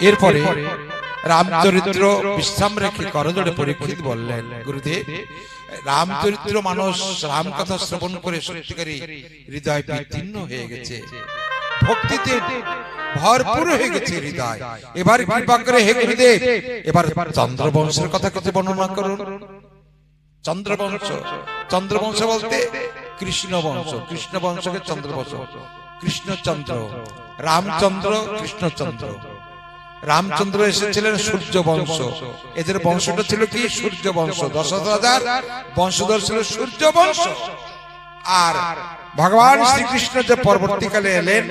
এরপরে রামচরিত্র বিশ্রাম রেখে করজোড়ে পরীক্ষিত বললেন, গুরুদেব, রামচরিত্র মানুষ রাম কথা শ্রবণ করে সত্যিকারী হৃদয় বিদীর্ণ হয়ে গেছে, ভক্তিতে ভরপুর হয়ে গেছে হৃদয়। এবার কৃপা করে হে গুরুদেব, এবার চন্দ্রবংশের কথা কিছু বর্ণনা করুন। চন্দ্রবংশ, চন্দ্রবংশ বলতে কৃষ্ণ বংশ, কৃষ্ণ বংশকে চন্দ্রবংশ, কৃষ্ণচন্দ্র, রামচন্দ্র, কৃষ্ণচন্দ্র। রামচন্দ্র এসেছিলেন সূর্য বংশ, এদের বংশটা ছিল কি? সূর্য বংশ। দশরথ রাজার বংশধর ছিল সূর্য বংশ। আর ভগবান শ্রীকৃষ্ণ যে পরবর্তীকালে এলেন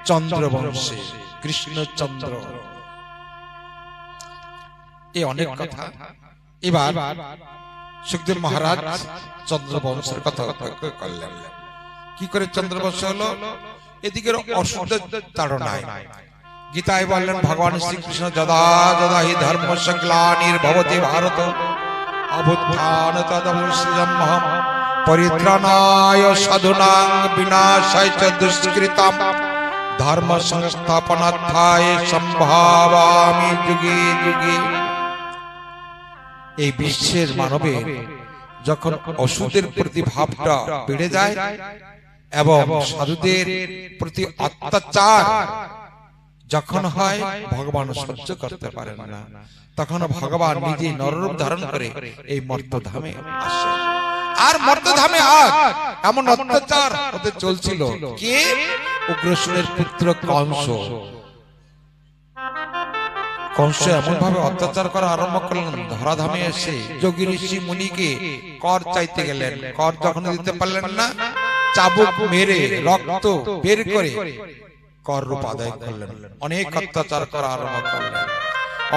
চন্দ্র বংশে, কৃষ্ণচন্দ্র। এই অনেক কথা। এবার সুখদেব মহারাজ চন্দ্রবংশের কথা করলেন। কি করে চন্দ্রবংশ হলো? এদিকের অশুদ্ধ তাড়নায় গীতায় বললেন ভগবান শ্রীকৃষ্ণ, যদা যদা হি ধর্মস্য গ্লানির্ভবতি ভারত অভ্যুত্থানতদভূষিতমহং পরিত্রাণায় সাধুনাং বিনাশায় চ দুষ্কৃতাম ধর্ম সংস্থাপনার্থায় সম্ভাবামি যুগে যুগে। এই বিশ্বের মানবের যখন অসুদের প্রতি ভাবটা বেড়ে যায় এবং সাধুদের প্রতি অত্যাচার যখন হয়, ভগবান সহ্য করতে পারেন না, তখন ভগবান নিজে নররূপ ধারণ করে এই মর্তধামে আসে। আর মর্তধামে আজ এমন অত্যাচার হতে চলছিল, কে? উগ্রসেনের পুত্র কংস। কংস এমন ভাবে অত্যাচার করা আরম্ভ করলেন, ধরাধামে এসে যোগী ঋষি মুনিকে কর চাইতে গেলেন। কর যখন দিতে পারলেন না, চাবুক মেরে রক্ত বের করে কর রূপ আদায় করলেন, অনেক অত্যাচার করা আরম্ভ করলেন।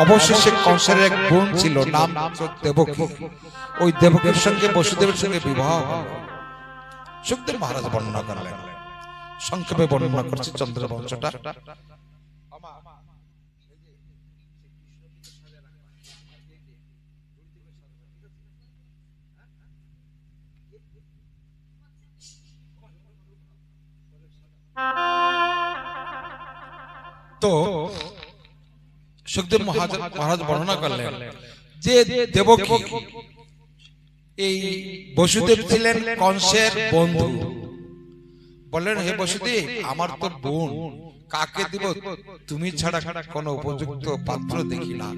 অবশেষে কংসের এক বোন ছিল, নাম দেবকী। ওই দেবকীর সঙ্গে বসুদেবের সঙ্গে বিবাহ হল। সুখদেব মহারাজ বর্ণনা করলেন, সংক্ষেপে বর্ণনা করছে চন্দ্রবংশটা। তো সুখদেব মহারাজ বর্ণনা করলেন যে দেবকী, এই বসুদেব ছিলেন কংসের বন্ধু। বললেন, হে বসুদেব, আমার তো বোন, কাকে দিব? তুমি ছাড়া কোনো উপযুক্ত পাত্র দেখি না।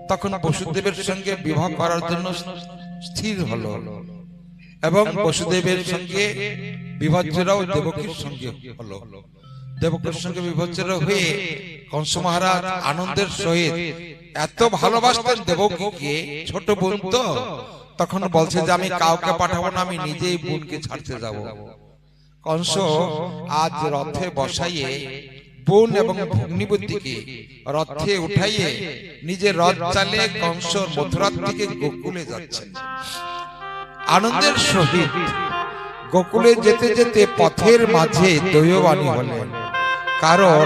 তখন বসুদেবের সঙ্গে বিবাহ করার জন্য স্থির হলো এবং বসুদেবের সঙ্গে বিভাজ্যরাও দেবকীর সঙ্গে হলো। দেবকীর সঙ্গে বিভাজ্যর হয়ে কংস মহারাজ আনন্দের সহিত এত ভালোবাসতেন দেবকীকে, ছোট বোন তো, তখন বলছে যে আমি কাউকে পাঠাবো না, আমি নিজেই বোনকে ছাড়তে যাব। কংস আজ রথে বসাইয়ে বোন এবং ভগ্নিপতিকে রথে উঠাইয়ে নিজে রথ চালিয়ে কংস মথুরা থেকে গোকুলে যাচ্ছেন আনন্দের সহিত। গোকুলে যেতে যেতে পথের মাঝে দৈববাণী হলেন, কারণ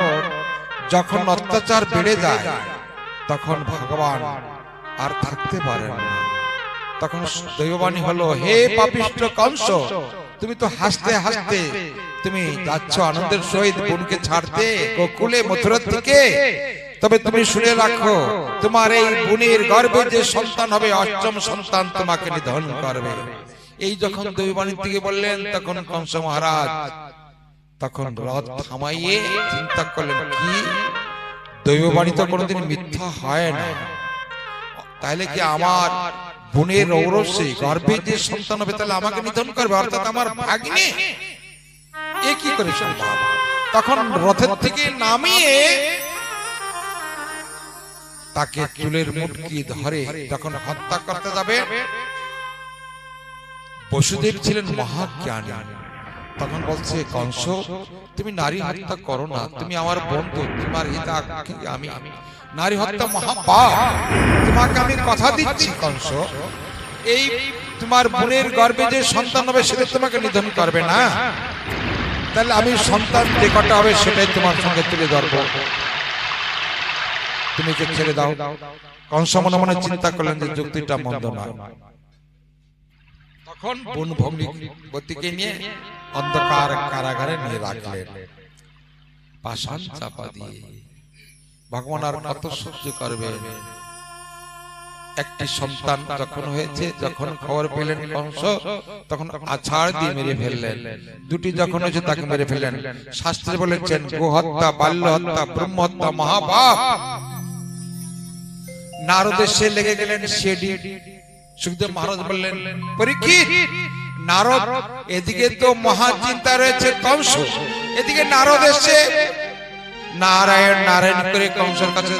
যখন অত্যাচার বেড়ে যায় তখন ভগবান আর থাকতে পারেন না। তখন দৈববাণী হলো, হে পাপিষ্ঠ কংস, তুমি তো হাসতে হাসতে তুমি যাচ্ছ আনন্দের সহিত বোনকে ছাড়তে গোকুলে মথুরা থেকে, তবে তুমি শুনে রাখো, তোমার এই বোনের গর্ভে যে সন্তান হবে, অষ্টম সন্তান তোমাকে নিধন করবে। এই যখন দৈববাণী থেকে বললেন, তখন কংস মহারাজ তখন রথ থামাইয়ে চিন্তা করলেন, কি দৈববাণী তো কোনোদিন মিথ্যা হয় না, তাহলে কি আমার বোনের ঔরসে গর্ভে যে সন্তান হবে তাহলে আমাকে নিধন করবে, অর্থাৎ আমার ভাগ্নে? এ কি করে সম্ভব? তখন রথের থেকে নামিয়ে তাকে চুলের মুটকি ধরে যখন হত্যা করতে যাবে, বসুদেব ছিলেন মহাজ্ঞানী। তখন বলছে, কংস, তুমি নারী হত্যা করো না, তুমি আমার বন্ধু, তোমার হিতা আমি, নারী হত্যা মহাপাপ, তোমাকে আমি কথা দিচ্ছি কংস, এই তোমার বোনের গর্ভে যে সন্তান হবে সেটা তোমাকে নিধন করবে না, তাহলে আমি সন্তান যে কটা হবে সেটাই তোমার সঙ্গে তুলে ধরবো, তুমি যে ছেড়ে দাও। কংস মনে মনে চিন্তা করলেন যে যুক্তিটা মন্দ নয়। তখন বোন ভগ্নিপতিকে নিয়ে অন্ধকার কারাগারে নিয়ে রাখলেন পাষাণ চাপা দিয়ে। ভগবান আর কত সহ্য করবে। একটি সন্তান যখন হয়েছে, যখন খবর পেলেন কংস, তখন আছাড় দিয়ে মেরে ফেললেন। দুটি যখন হয়েছে তাকে মেরে ফেললেন। শাস্ত্রে বলেছেন গোহত্যা, বাল্য হত্যা, ব্রহ্ম হত্যা মহাপাপ। নারদের সে লেগে গেলেন সেডি। সুখদেব মহারাজ বললেন পরীক্ষিত, নারদ এদিকে তো মহা চিন্তা রয়েছে কংস, এদিকে নারদ এসে নারায়ণ নারায়ণ করে কংসের কাছে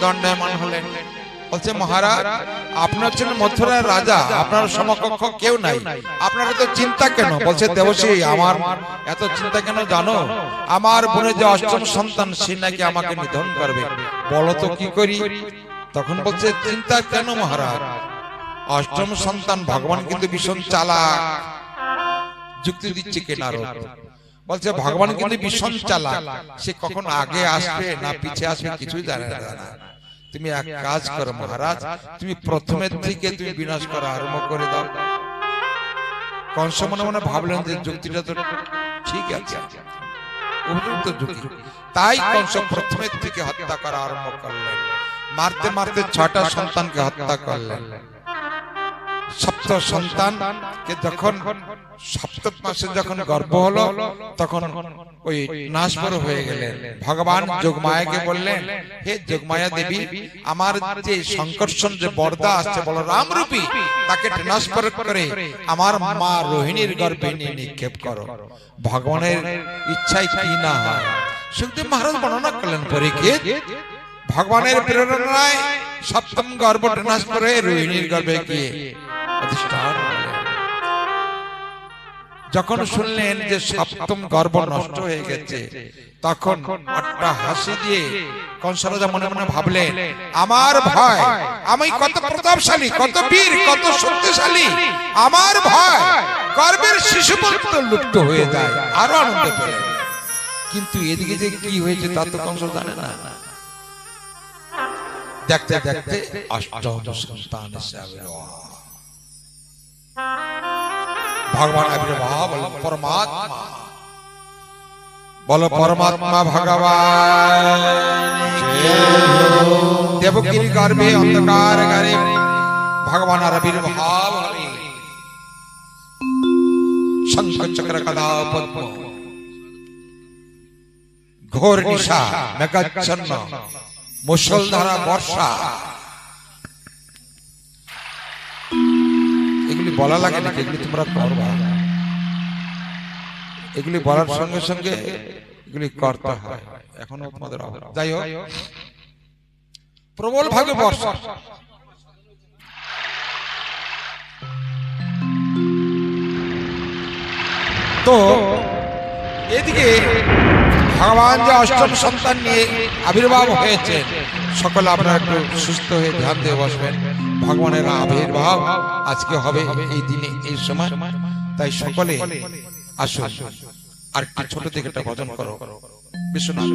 দণ্ডায়মান হলেন। বলছে মহারাজ, আপনার জন্য মথুরার রাজা, আপনার সমকক্ষ কেউ নাই, আপনার এত চিন্তা কেন? বলছে দেবশ্রী, আমার এত চিন্তা কেন জানো? আমার বোনের যে অষ্টম সন্তান, সে নাকি আমাকে নিধন করবে। বলো তো কি করি? তখন বলছে চিন্তা কেন মহারাজ, অষ্টম সন্তান, ভগবান কিন্তু ভীষণ চালাক। যুক্তি দিচ্ছে কে? নারদ বলছে ভগবান কিন্তু ভীষণ চালাক, সে কখন আগে আসবে না পিছে আসবে কিছুই জানে না। তুমি এক কাজ করো মহারাজ, তুমি প্রথমের থেকে তুমি বিনাশ করা আরম্ভ করে দাও। কংস মনে মনে ভাবলেন যে যুক্তিটা তো ঠিক আছে, উপযুক্ত যুক্তি। তাই কংস প্রথমের থেকে হত্যা করা আরম্ভ করলেন। মারতে মারতে 6টা সন্তানকে হত্যা করলেন। সপ্তম সন্তানকে যখন সপ্তম মাসে যখন গর্ভ হলো, তখন ওই নাশবর হয়ে গেলেন। ভগবান যোগমায়াকে বললেন, হে যোগমায়া দেবী, আমার যে সংকর্ষণ যে বরদা আসছে বলরাম রূপী, তাকে ট্রান্সফার করে আমার মা রোহিণীর গর্ভে নিয়ে নিক্ষেপ করো। ভগবানের ইচ্ছায় কি না হয়। সুখদেব মহারাজ বর্ণনা করলেন পরীক্ষিত, ভগবানের প্রেরণায় সপ্তম গর্ভ ট্রান্সফার হয়ে রোহিণীর গর্ভে গিয়ে অধিষ্ঠান হলেন। যখন শুনলেন যে সপ্তম গর্ভ নষ্ট হয়ে গেছে, তখন একটা হাসি দিয়ে কংস রাজা মনে মনে ভাবলেন, আমার ভয়, আমি কত প্রতাপশালী, কত বীর, কত শক্তিশালী, আমার ভয় গর্ভের শিশু পর্যন্ত লুপ্ত হয়ে যায়। আরো আনন্দ পেলেন। কিন্তু এদিকে যে কি হয়েছে তা তো কংস জানে না। দেখতে দেখতে অষ্টম সন্তান ভগবান আবির্ভাব, পরমাত্মা বলো, পরমাত্মা ভগবান দেবগির গর্ভে অন্ধকার ঘরে ভগবান আবির্ভাব হলে শঙ্খ চক্র গদা পদ্ম, ঘোর নিশা, মেঘাচ্ছন্ন, মুষলধারা বর্ষা। এগুলি বলা লাগে না, এগুলি তোমরা করবা। এগুলি বলার সঙ্গে সঙ্গে এগুলি করতে হয়। এখনো তোমাদের যাই হোক, প্রবল ভাবে বর্ষা। তো এদিকে ভগবান যে অষ্টম সন্তান নিয়ে আবির্ভাব হয়েছে, সকলে আপনারা একটু সুস্থ হয়ে ধ্যান দিয়ে বসবেন। ভগবানের আবির্ভাব আজকে হবে এই দিনে, এই সময়। তাই সকলে আসুন, আর একটু ছোট থেকে একটা ভজন করো। বিশ্বনাথ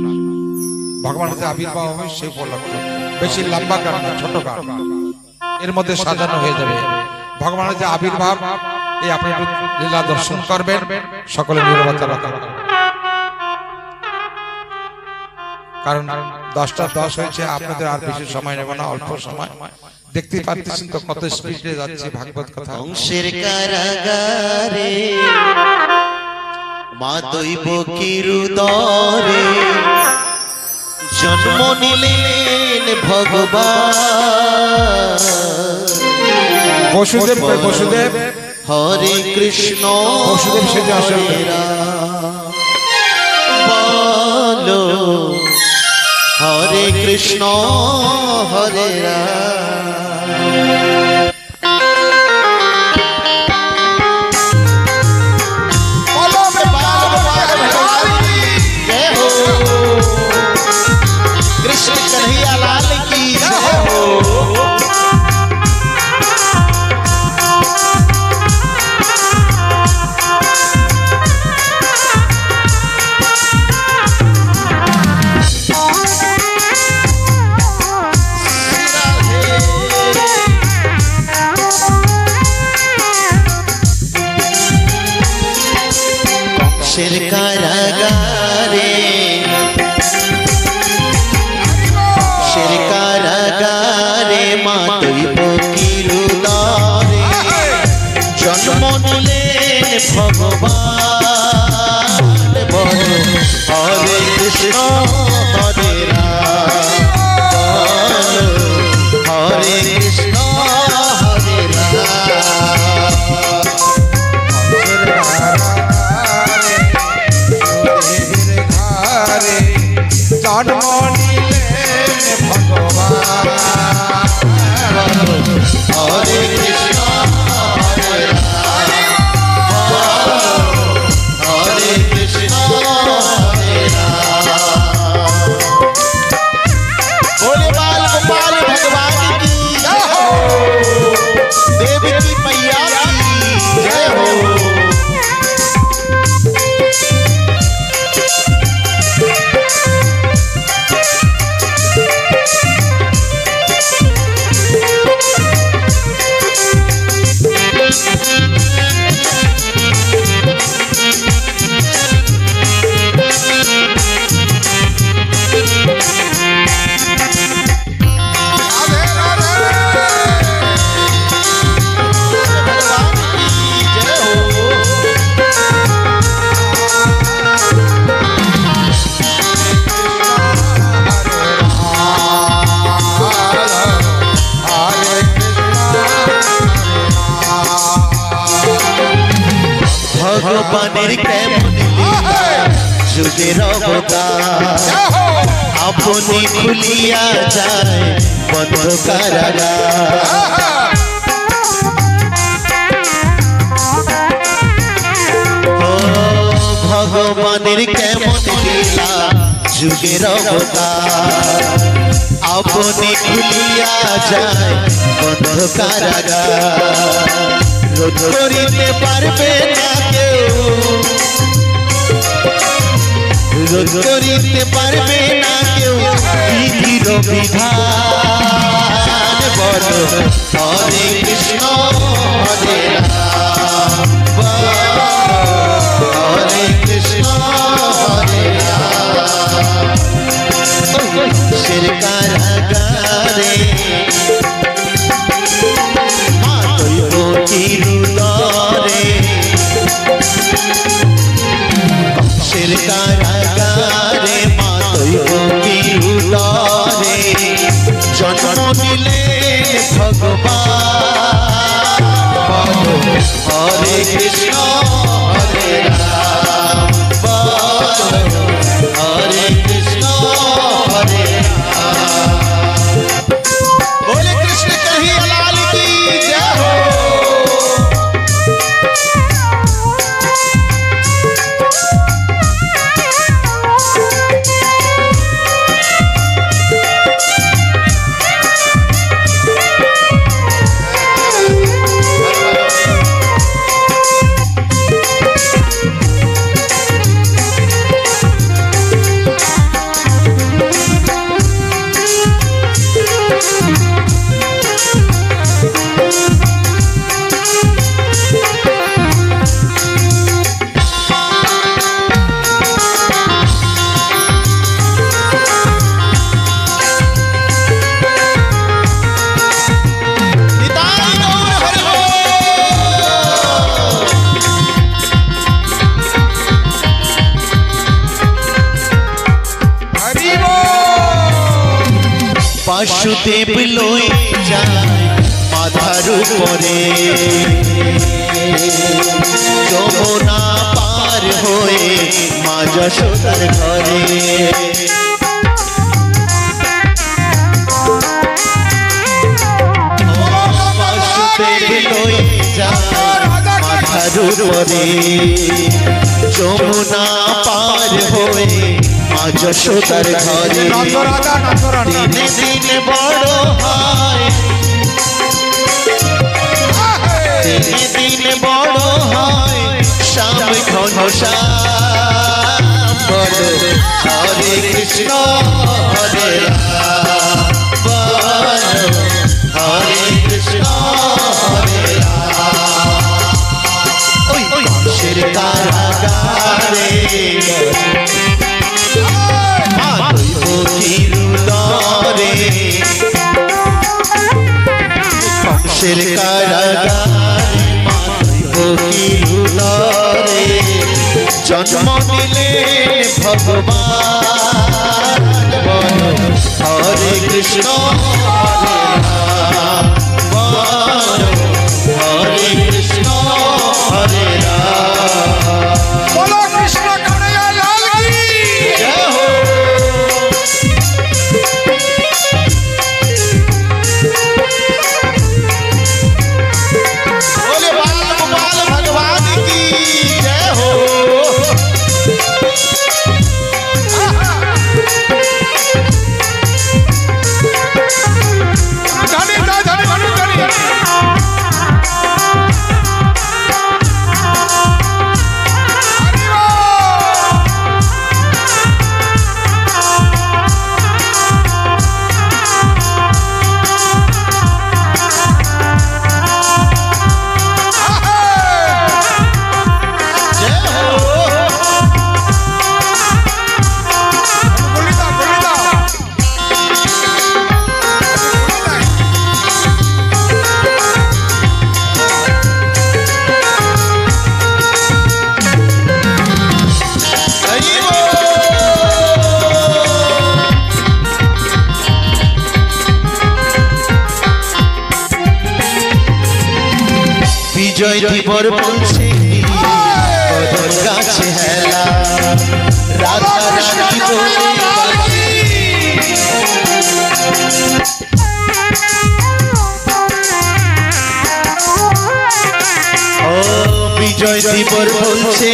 ভগবানের যে আবির্ভাব হবে সেই উপলক্ষে বেশি লম্বা গান না, ছোট গান, এর মধ্যে সাজানো হয়ে যাবে। ভগবানের যে আবির্ভাব, এই আপনি একটু লীলা দর্শন করবেন। সকলে নীরবতা রাখবেন, কারণ 10টা 10 হয়েছে। আপনাদের আর বেশি সময় নেব না, অল্প সময়। দেখতে পাচ্ছেন তো কত স্পিডে যাচ্ছে ভাগবত কথা। কংসের কারাগারে মা দৈব কিরুদরে জন্ম নিলেন ভগবান বসুদেব। বসুদেব হরে কৃষ্ণ, বসুদেব সেজে আসেন। বলো হরে কৃষ্ণ হরে রাম। कृष्ण कन्हैया लाल की जय हो। ভগবানের কেমন লীলা যুগের অবতার আপনি খুলিয়া যায় বন্ধ কারাগার ও ভগবানের কেমন লীলা যুগের অবতার আপনি খুলিয়া যায় বন্ধ কারাগার রোধ করিতে পারবে না কেউ রোধ করিতে পারবে না কেউ বিধির বিধান বলো হরে কৃষ্ণ হরে রাম হরে কৃষ্ণ হরে রাম কংসের কারাগারে মা দৈব চিরুদরে কংসের কারাগারে মা দৈব চিরুদরে জন্ম নিলেন ভগবান বলো হরে কৃষ্ণ হরে রাম বলো হরে কৃষ্ণ हरे बोले कृष्ण कन्हैया लाल की जय हो বাসুদেব লই যায় মাথার উপরে যমুনা পার হয়ে মা যশোদার ঘরে বাসুদেব লই যায় মাথার উপরে যমুনা পার হয়ে মা যশোদার ঘরে দিনে দিনে বড় হয় দিনে দিনে বড় হয় শ্যাম ঘন শ্যাম বলো হরে কৃষ্ণ হরে রাম বলো হরে কৃষ্ণ হরে রাম ওই কংসের কারাগারে কংসের কারাগারে জন্ম নিলেন ভগবান বলো হরে কৃষ্ণ হরে রাম বলো হরে কৃষ্ণ হরে রাম बोलो कृष्ण कन्हैया लाल की जय हो बोले बाल गोपाल भगवान की जय हो धनी धनी धनी धनी বিজয় দিবর বলছে জয় দিবর বলছে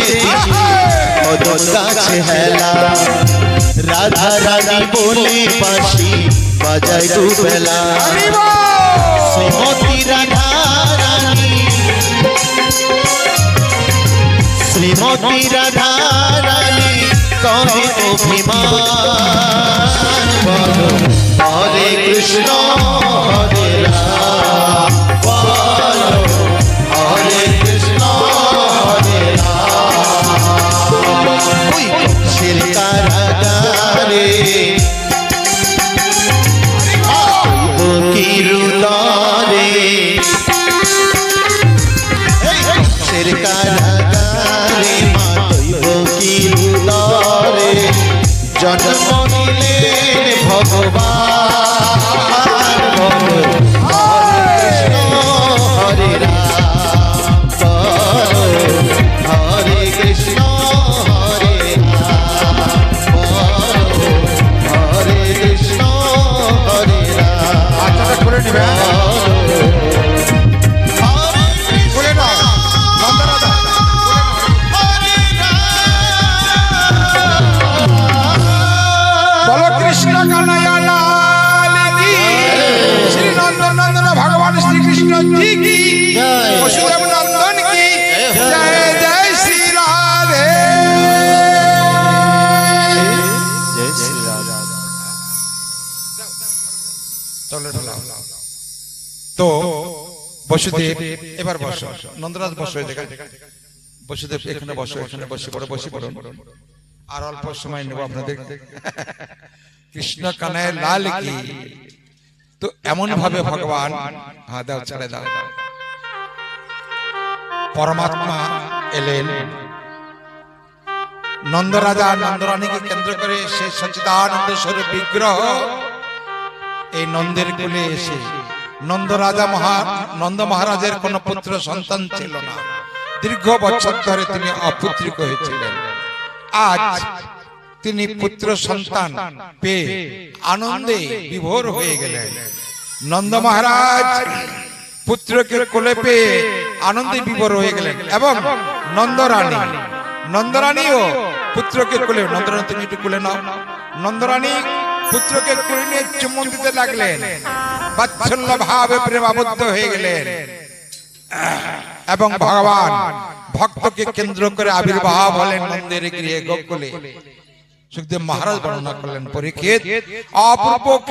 কদম গাছে হেলা রাধা রানী বলে বাঁশি বাজায় দুবেলা শ্রীমতী রাধা রানী শ্রীমতী রাধা রানী কহে অভিমান বলো হরে কৃষ্ণ হরে রাম বলো হরে কৃষ্ণ হরে রাম ওই কংসের কারাগারে কিরুলরে কংসের কারাগারে মা দৈব কিরুলরে জন্ম নিলেন ভগবান বলো হরে কৃষ্ণ হরে রাম বলো হরে কৃষ্ণ হরে রাম বলো হরে কৃষ্ণ হরে রাম আচ্ছা করে নিবে করে নাও নন্দরাজা বলো কৃষ্ণ কানাইয়া লাল কি শ্রী নন্দন ভগবান শ্রী কৃষ্ণ জি কি বসুদেব নন্দন কি জয় জয় শ্রী রাধে জয় শ্রী রাধা চলো তো বসুদেব এবার বসো নন্দরাজ বসো দেখা বসুদেব এখানে বসো এখানে বসে পড়ো আর অল্প সময় নেব আপনাদের কৃষ্ণ কানায় লাল কি তো এমন ভাবে ভগবান হ্যাঁ দাও ছেড়ে দাও পরমাত্মা এলেন নন্দরাজা নন্দরানীকে কেন্দ্র করে সে সচ্চিদানন্দ স্বরূপ বিগ্রহ এই নন্দের কোলে এসে নন্দ মহারাজের কোন পুত্র সন্তান ছিল না দীর্ঘ বছর ধরে তিনি অপুত্রিক হয়েছিলেন আজ তিনি পুত্র সন্তান পেয়ে আনন্দে বিভোর হয়ে গেলেন নন্দ মহারাজ পুত্রকে কোলে পেয়ে আনন্দে বিভোর হয়ে গেলেন এবং নন্দরানীও পুত্রকে কোলে নন্দরানী তুমি একটু কোলে নাও নন্দরানী পুত্রকে কোলে নিয়ে চুম্বন দিতে লাগলেন বাৎসল্য ভাবে প্রেমাবদ্ধ হয়ে গেলেন এবং ভগবান ভক্তকে কেন্দ্র করে আবির্ভাব হলেন নন্দের গৃহে গোকুলে সুখদেব মহারাজ বর্ণনা করলেন পরীক্ষিত অপূর্ব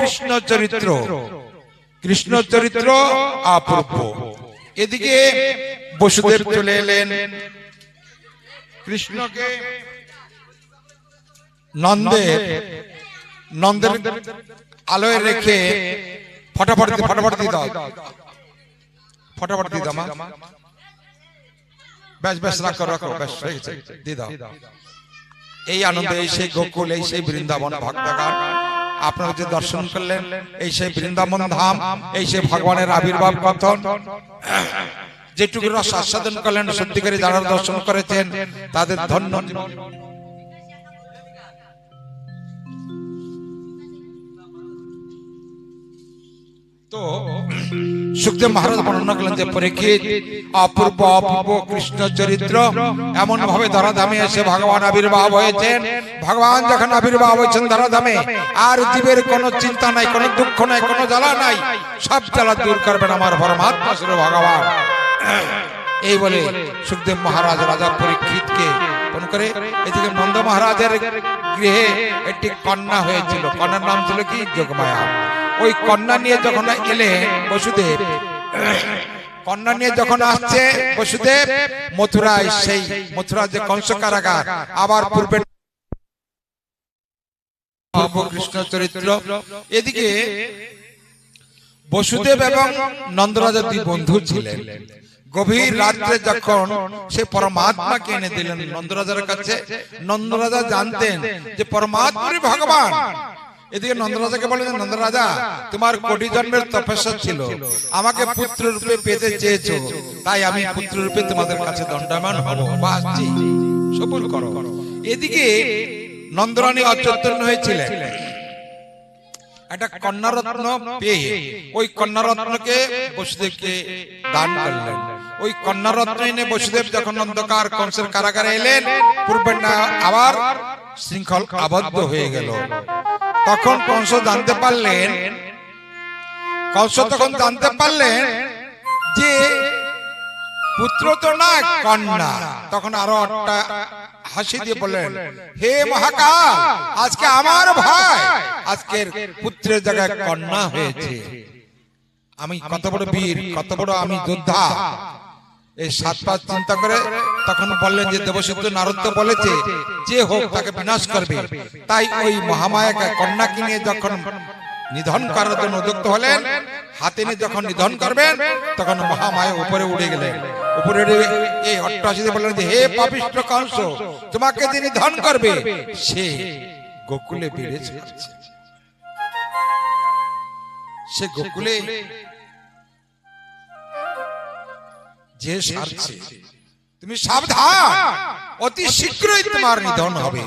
কৃষ্ণ চরিত্র অপূর্ব এদিকে বসুদেব চলে এলেন কৃষ্ণকে নন্দের আলোয় রেখে ফটাফট দিয়ে দাও মা বেশ রাখো বেশ হয়ে গেছে দিয়ে দাও এই আনন্দ এই সেই গোকুল এই সেই বৃন্দাবন ভক্তগণ আপনারা যে দর্শন করলেন এই সেই বৃন্দাবন ধাম এই সেই ভগবানের আবির্ভাব কথন যেটুকু রস আস্বাদন করলেন সত্যিকারী যারা দর্শন করেছেন তাদের ধন্য তো সুখদেব মহারাজ বর্ণনা করলেন যে পরীক্ষিত অপূর্ব কৃষ্ণ চরিত্র এমন ভাবে ধরাধামে এসে ভগবান আবির্ভাব হয়েছেন ভগবান যখন আবির্ভাব হয়েছেন ধরাধামে আর জীবের কোনো চিন্তা নাই কোনো দুঃখ নাই কোনো জ্বালা নাই সব জ্বালা দূর করবেন আমার পরমাত্মা শ্রী ভগবান এই বলে সুখদেব মহারাজ রাজা পরীক্ষিতকে ফোন করে এদিকে নন্দ মহারাজের গৃহে একটি কন্যা হয়েছিল কন্যার নাম ছিল কি যোগমায়া ওই কন্যা নিয়ে যখন এলে বসুদেব কন্যা নিয়ে যখন আসছে বসুদেব মথুরায় সেই মথুরা যে কংস কারাগার আবার পূর্বে কৃষ্ণ চরিত্র এদিকে বসুদেব এবং নন্দরাজা দুই বন্ধু ছিলেন গভীর রাত্রে যখন সে পরমাত্মাকে এনে দিলেন নন্দরাজার কাছে নন্দরাজা জানতেন যে পরমাত্মাই ভগবান এদিকে নন্দরাজাকে বলেন নন্দরাজা তোমার কোটি জন্মের তপস্যা ছিল আমাকে পুত্র রূপে পেতে চেয়েছো তাই আমি পুত্র রূপে তোমাদের কাছে দণ্ডায়মান হব বা আসছি সবুর করো এদিকে নন্দরানী অচৈতন্য হয়েছিলেন একটা কন্যারত্ন পেয়ে ওই কন্যারত্নকে বসুদেবকে দান করলেন ওই কন্যারত্ন এনে বসুদেব যখন অন্ধকার কংসের কারাগারে এলেন, পূর্বের না আবার শৃঙ্খল আবদ্ধ হয়ে গেল। তখন কংস জানতে পারলেন, যে পুত্র তো না কন্যা। তখন আরো একটা হাসি দিয়ে বললেন, হে মহাকাল, আজকে আমার ভাই আজকের পুত্রের জায়গায় কন্যা হয়েছে। আমি কত বড় বীর, কত বড় আমি যোদ্ধা। এই 7 পাঁচ চিন্তা করে তখন বললেন যে দেবসিদ্ধ নারদ তো বলেছে যে হোক তাকে বিনাশ করবে। তাই ওই মহামায়াকে কন্যাকে নিয়ে যখন নিধন করার জন্য উদ্যুক্ত হলেন, হাতে নিয়ে যখন নিধন করবেন তখন মহামায়া উপরে উড়ে গেলেন। উপরে এই অট্টহাসিতে বললেন যে হে পাপিষ্ঠ কংস, তোমাকে যে নিধন করবে সে গোকুলে বেড়েছে। সে গোকুলে যে সারছে, তুমি সাবধান, অতি শীঘ্রই তোমার নিধন হবে।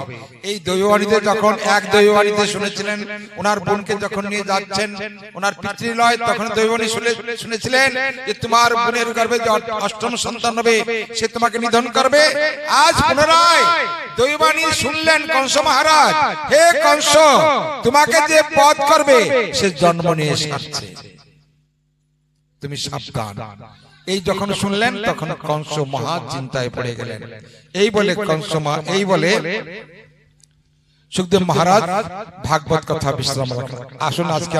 এই দৈববাণীতে যখন এক দৈববাণীতে শুনেছিলেন, ওনার বোনকে যখন নিয়ে যাচ্ছেন ওনার পিতৃলয়, তখন দৈববাণী শুনেছিলেন যে তোমার বোনের গর্ভে যে 8ম সন্তান হবে সে তোমাকে নিধন করবে। আজ পুনরায় দৈববাণী শুনলেন কংস মহারাজ, হে কংস, তোমাকে যে বধ করবে সে জন্ম নিয়ে সারছে, তুমি সাবধান। এই যখন শুনলেন তখন কংস মহা চিন্তায় পড়ে গেলেন। এই বলে সুখদেব মহারাজ ভাগবত কথা বিশ্রাম রাখলেন। আসুন আজকে